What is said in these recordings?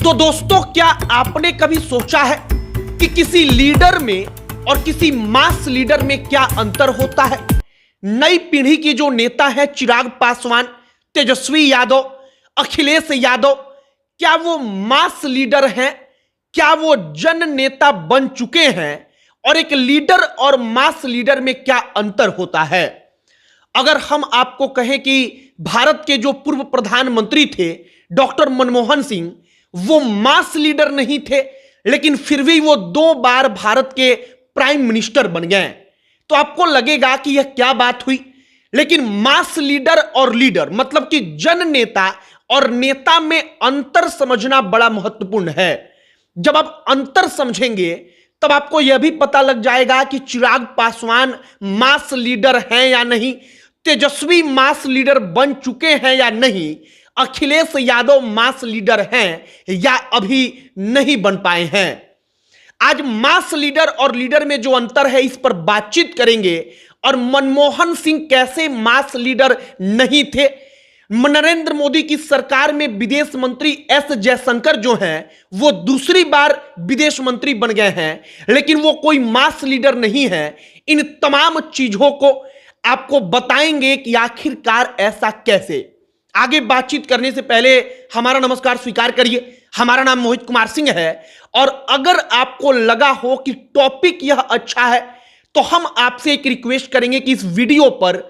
तो दोस्तों, क्या आपने कभी सोचा है कि किसी लीडर में और किसी मास लीडर में क्या अंतर होता है? नई पीढ़ी की जो नेता है चिराग पासवान, तेजस्वी यादव, अखिलेश यादव, क्या वो मास लीडर हैं? क्या वो जन नेता बन चुके हैं? और एक लीडर और मास लीडर में क्या अंतर होता है? अगर हम आपको कहें कि भारत के जो पूर्व प्रधानमंत्री थे डॉक्टर मनमोहन सिंह, वो मास लीडर नहीं थे, लेकिन फिर भी वो 2 बार भारत के प्राइम मिनिस्टर बन गए, तो आपको लगेगा कि यह क्या बात हुई। लेकिन मास लीडर और लीडर मतलब कि जन नेता और नेता में अंतर समझना बड़ा महत्वपूर्ण है। जब आप अंतर समझेंगे तब आपको यह भी पता लग जाएगा कि चिराग पासवान मास लीडर हैं या नहीं, तेजस्वी मास लीडर बन चुके हैं या नहीं, अखिलेश यादव मास लीडर हैं या अभी नहीं बन पाए हैं। आज मास लीडर और लीडर में जो अंतर है इस पर बातचीत करेंगे। और मनमोहन सिंह कैसे मास लीडर नहीं थे? नरेंद्र मोदी की सरकार में विदेश मंत्री एस जयशंकर जो हैं वो दूसरी बार विदेश मंत्री बन गए हैं, लेकिन वो कोई मास लीडर नहीं है। इन तमाम चीजों को आपको बताएंगे कि आखिरकार ऐसा कैसे। आगे बातचीत करने से पहले हमारा नमस्कार स्वीकार करिए। हमारा नाम मोहित कुमार सिंह है और अगर आपको लगा हो कि टॉपिक यह अच्छा है तो हम आपसे एक रिक्वेस्ट करेंगे कि इस वीडियो पर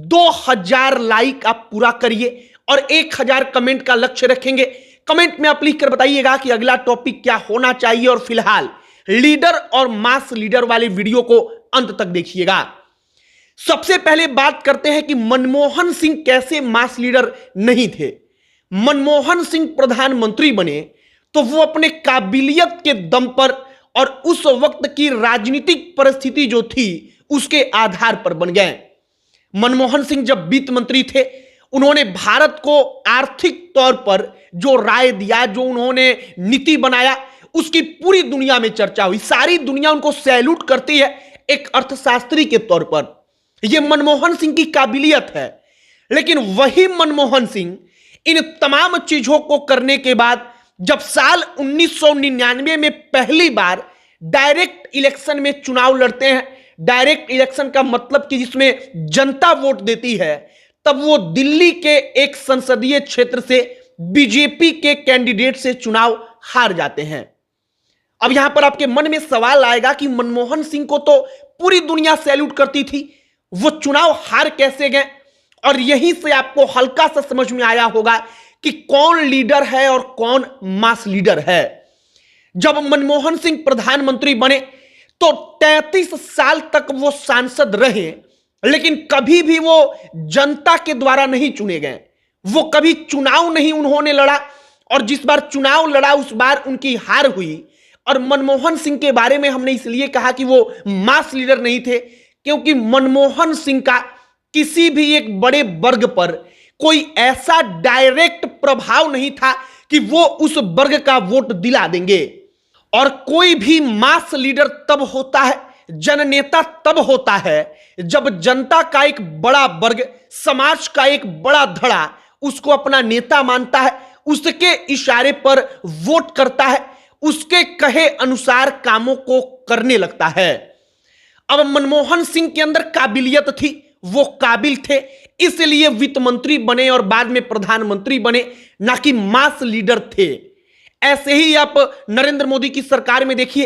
2000 लाइक आप पूरा करिए और 1000 कमेंट का लक्ष्य रखेंगे। कमेंट में आप लिख कर बताइएगा कि अगला टॉपिक क्या होना चाहिए और फिलहाल लीडर और मास लीडर वाले वीडियो को अंत तक देखिएगा। सबसे पहले बात करते हैं कि मनमोहन सिंह कैसे मास लीडर नहीं थे। मनमोहन सिंह प्रधानमंत्री बने तो वो अपने काबिलियत के दम पर और उस वक्त की राजनीतिक परिस्थिति जो थी उसके आधार पर बन गए। मनमोहन सिंह जब वित्त मंत्री थे, उन्होंने भारत को आर्थिक तौर पर जो राय दिया, जो उन्होंने नीति बनाया, उसकी पूरी दुनिया में चर्चा हुई। सारी दुनिया उनको सैल्यूट करती है एक अर्थशास्त्री के तौर पर। यह मनमोहन सिंह की काबिलियत है। लेकिन वही मनमोहन सिंह इन तमाम चीजों को करने के बाद जब साल 1999 में पहली बार डायरेक्ट इलेक्शन में चुनाव लड़ते हैं, डायरेक्ट इलेक्शन का मतलब कि जिसमें जनता वोट देती है, तब वो दिल्ली के एक संसदीय क्षेत्र से बीजेपी के कैंडिडेट से चुनाव हार जाते हैं। अब यहां पर आपके मन में सवाल आएगा कि मनमोहन सिंह को तो पूरी दुनिया सैल्यूट करती थी, वो चुनाव हार कैसे गए? और यहीं से आपको हल्का सा समझ में आया होगा कि कौन लीडर है और कौन मास लीडर है। जब मनमोहन सिंह प्रधानमंत्री बने तो 33 साल तक वो सांसद रहे, लेकिन कभी भी वो जनता के द्वारा नहीं चुने गए। वो कभी चुनाव नहीं उन्होंने लड़ा और जिस बार चुनाव लड़ा उस बार उनकी हार हुई। और मनमोहन सिंह के बारे में हमने इसलिए कहा कि वो मास लीडर नहीं थे क्योंकि मनमोहन सिंह का किसी भी एक बड़े वर्ग पर कोई ऐसा डायरेक्ट प्रभाव नहीं था कि वो उस वर्ग का वोट दिला देंगे। और कोई भी मास लीडर तब होता है, जननेता तब होता है जब जनता का एक बड़ा वर्ग, समाज का एक बड़ा धड़ा उसको अपना नेता मानता है, उसके इशारे पर वोट करता है, उसके कहे अनुसार कामों को करने लगता है। अब मनमोहन सिंह के अंदर काबिलियत थी, वो काबिल थे, इसलिए वित्त मंत्री बने और बाद में प्रधानमंत्री बने, ना कि मास लीडर थे। ऐसे ही आप नरेंद्र मोदी की सरकार में देखिए,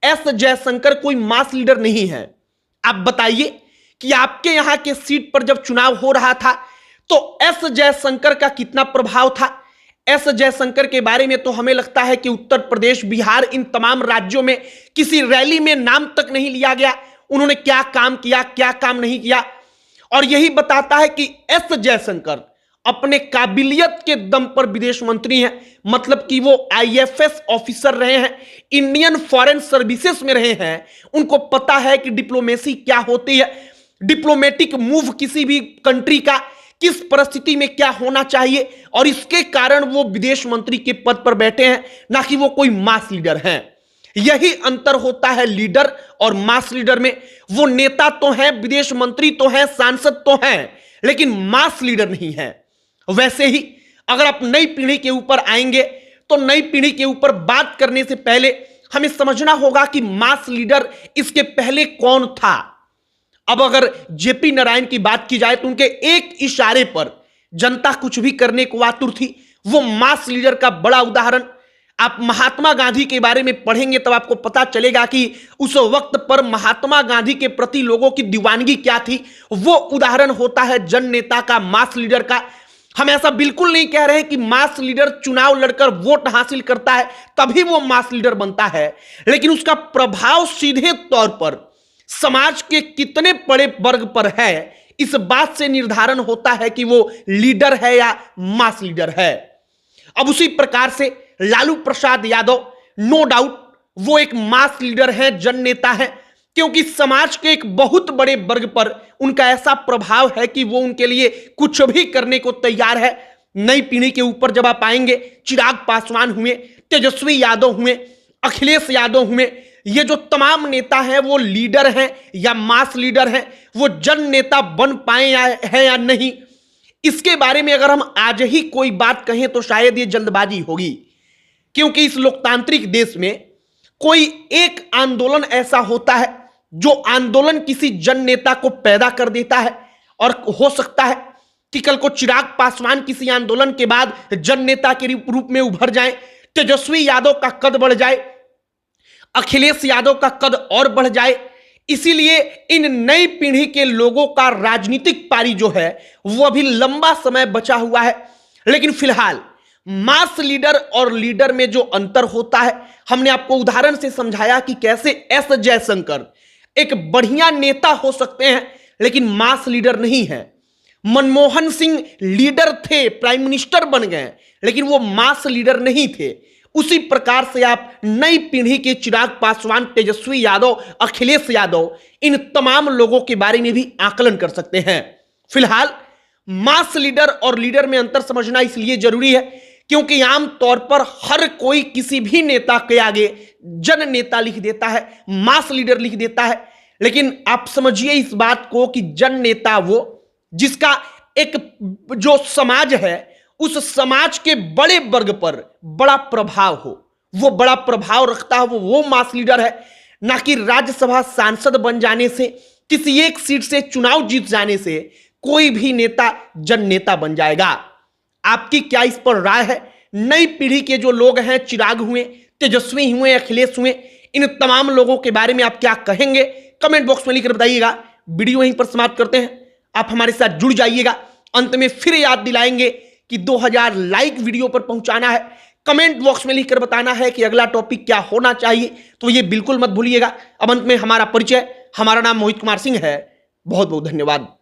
एस जयशंकर कोई मास लीडर नहीं है। आप बताइए कि आपके यहां के सीट पर जब चुनाव हो रहा था तो एस जयशंकर का कितना प्रभाव था? एस जयशंकर के बारे में तो हमें लगता है कि उत्तर प्रदेश, बिहार, इन तमाम राज्यों में किसी रैली में नाम तक नहीं लिया गया। उन्होंने क्या काम किया, क्या काम नहीं किया। और यही बताता है कि एस जयशंकर अपने काबिलियत के दम पर विदेश मंत्री हैं, मतलब कि वो आईएफएस ऑफिसर रहे हैं, इंडियन फॉरेन सर्विसेज में रहे हैं। उनको पता है कि डिप्लोमेसी क्या होती है, डिप्लोमेटिक मूव किसी भी कंट्री का किस परिस्थिति में क्या होना चाहिए, और इसके कारण वो विदेश मंत्री के पद पर बैठे हैं, ना कि वो कोई मास लीडर हैं। यही अंतर होता है लीडर और मास लीडर में। वो नेता तो हैं, विदेश मंत्री तो हैं, सांसद तो हैं, लेकिन मास लीडर नहीं है। वैसे ही अगर आप नई पीढ़ी के ऊपर आएंगे तो नई पीढ़ी के ऊपर बात करने से पहले हमें समझना होगा कि मास लीडर इसके पहले कौन था। अब अगर जेपी नारायण की बात की जाए तो उनके एक इशारे पर जनता कुछ भी करने को आतुर थी। वो मास लीडर का बड़ा उदाहरण आप महात्मा गांधी के बारे में पढ़ेंगे तब आपको पता चलेगा कि उस वक्त पर महात्मा गांधी के प्रति लोगों की दीवानगी क्या थी। वो उदाहरण होता है जन नेता का, मास लीडर का। हम ऐसा बिल्कुल नहीं कह रहे हैं कि मास लीडर चुनाव लड़कर वोट हासिल करता है तभी वो मास लीडर बनता है, लेकिन उसका प्रभाव सीधे तौर पर समाज के कितने बड़े वर्ग पर है, इस बात से निर्धारण होता है कि वो लीडर है या मास लीडर है। अब उसी प्रकार से लालू प्रसाद यादव नो डाउट वो एक मास लीडर है, जन नेता है, क्योंकि समाज के एक बहुत बड़े वर्ग पर उनका ऐसा प्रभाव है कि वो उनके लिए कुछ भी करने को तैयार है। नई पीढ़ी के ऊपर जब आप आएंगे, चिराग पासवान हुए, तेजस्वी यादव हुए, अखिलेश यादव हुए, ये जो तमाम नेता हैं वो लीडर हैं या मास लीडर हैं, वो जन नेता बन पाए हैं या नहीं, इसके बारे में अगर हम आज ही कोई बात कहें तो शायद ये जल्दबाजी होगी। क्योंकि इस लोकतांत्रिक देश में कोई एक आंदोलन ऐसा होता है जो आंदोलन किसी जन नेता को पैदा कर देता है, और हो सकता है कि कल को चिराग पासवान किसी आंदोलन के बाद जन नेता के रूप में उभर जाए, तेजस्वी यादव का कद बढ़ जाए, अखिलेश यादव का कद और बढ़ जाए। इसीलिए इन नई पीढ़ी के लोगों का राजनीतिक पारी जो है वो अभी लंबा समय बचा हुआ है। लेकिन फिलहाल मास लीडर और लीडर में जो अंतर होता है, हमने आपको उदाहरण से समझाया कि कैसे एस जयशंकर एक बढ़िया नेता हो सकते हैं लेकिन मास लीडर नहीं है। मनमोहन सिंह लीडर थे, प्राइम मिनिस्टर बन गए, लेकिन वो मास लीडर नहीं थे। उसी प्रकार से आप नई पीढ़ी के चिराग पासवान, तेजस्वी यादव, अखिलेश यादव, इन तमाम लोगों के बारे में भी आकलन कर सकते हैं। फिलहाल मास लीडर और लीडर में अंतर समझना इसलिए जरूरी है क्योंकि आमतौर पर हर कोई किसी भी नेता के आगे जन नेता लिख देता है, मास लीडर लिख देता है। लेकिन आप समझिए इस बात को कि जन नेता वो जिसका एक जो समाज है उस समाज के बड़े वर्ग पर बड़ा प्रभाव हो, वो बड़ा प्रभाव रखता है, वो मास लीडर है। ना कि राज्यसभा सांसद बन जाने से, किसी एक सीट से चुनाव जीत जाने से कोई भी नेता जन नेता बन जाएगा। आपकी क्या इस पर राय है? नई पीढ़ी के जो लोग हैं, चिराग हुए, तेजस्वी हुए, अखिलेश हुए, इन तमाम लोगों के बारे में आप क्या कहेंगे? कमेंट बॉक्स में लिखकर बताइएगा। वीडियो यहीं पर समाप्त करते हैं। आप हमारे साथ जुड़ जाइएगा। अंत में फिर याद दिलाएंगे कि 2000 लाइक वीडियो पर पहुंचाना है। कमेंट बॉक्स में लिखकर बताना है कि अगला टॉपिक क्या होना चाहिए, तो ये बिल्कुल मत भूलिएगा। अब अंत में हमारा परिचय, हमारा नाम मोहित कुमार सिंह है। बहुत बहुत धन्यवाद।